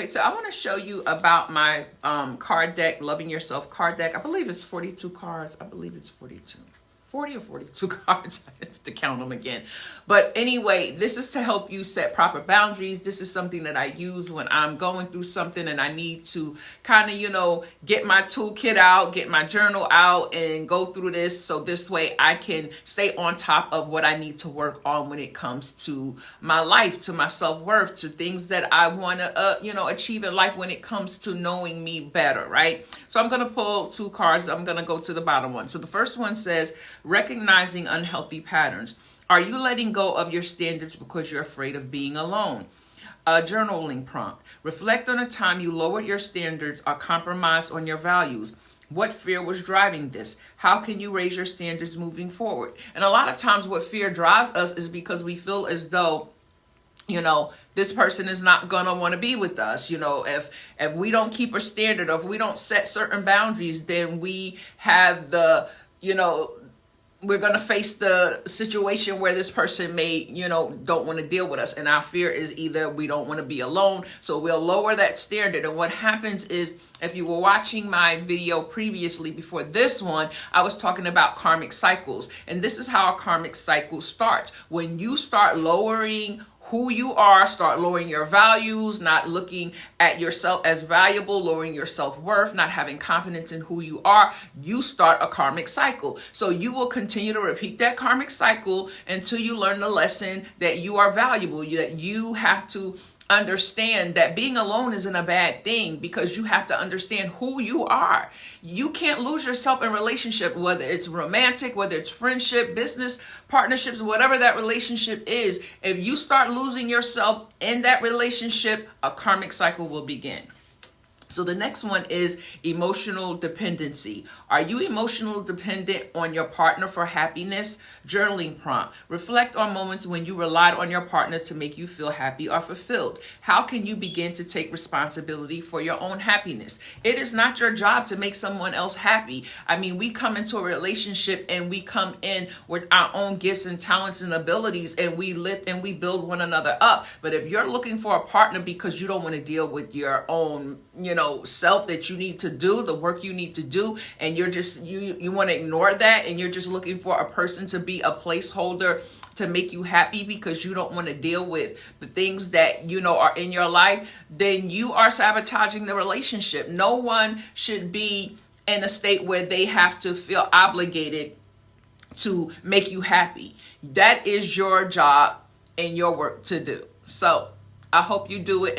Okay, so I want to show you about my card deck, Loving Yourself card deck. I believe it's 42 cards. I believe it's 42. 40 or 42 cards. I have to count them again. But anyway, this is to help you set proper boundaries. This is something that I use when I'm going through something and I need to kind of, get my toolkit out, get my journal out and go through this. So this way I can stay on top of what I need to work on when it comes to my life, to my self-worth, to things that I want to, achieve in life when it comes to knowing me better, right? So I'm going to pull 2 cards. I'm going to go to the bottom one. So the first one says, recognizing unhealthy patterns. Are you letting go of your standards because you're afraid of being alone? A journaling prompt. Reflect on a time you lowered your standards or compromised on your values. What fear was driving this? How can you raise your standards moving forward? And a lot of times what fear drives us is because we feel as though this person is not going to want to be with us. If we don't keep a standard, or if we don't set certain boundaries, then we have we're going to face the situation where this person may, don't want to deal with us. And our fear is either we don't want to be alone. So we'll lower that standard. And what happens is, if you were watching my video previously before this one, I was talking about karmic cycles. And this is how a karmic cycle starts. When you start lowering who you are, start lowering your values, not looking at yourself as valuable, lowering your self-worth, not having confidence in who you are, you start a karmic cycle. So you will continue to repeat that karmic cycle until you learn the lesson that you are valuable, that you have to understand that being alone isn't a bad thing, because you have to understand who you are. You can't lose yourself in relationship, whether it's romantic, whether it's friendship, business, partnerships, whatever that relationship is. If you start losing yourself in that relationship, a karmic cycle will begin. So the next one is emotional dependency. Are you emotionally dependent on your partner for happiness? Journaling prompt. Reflect on moments when you relied on your partner to make you feel happy or fulfilled. How can you begin to take responsibility for your own happiness? It is not your job to make someone else happy. I mean, we come into a relationship and we come in with our own gifts and talents and abilities, and we lift and we build one another up. But if you're looking for a partner because you don't want to deal with your own, self that you need to do, the work you need to do, and you're just, you want to ignore that, and you're just looking for a person to be a placeholder to make you happy because you don't want to deal with the things that, are in your life, then you are sabotaging the relationship. No one should be in a state where they have to feel obligated to make you happy. That is your job and your work to do. So I hope you do it. And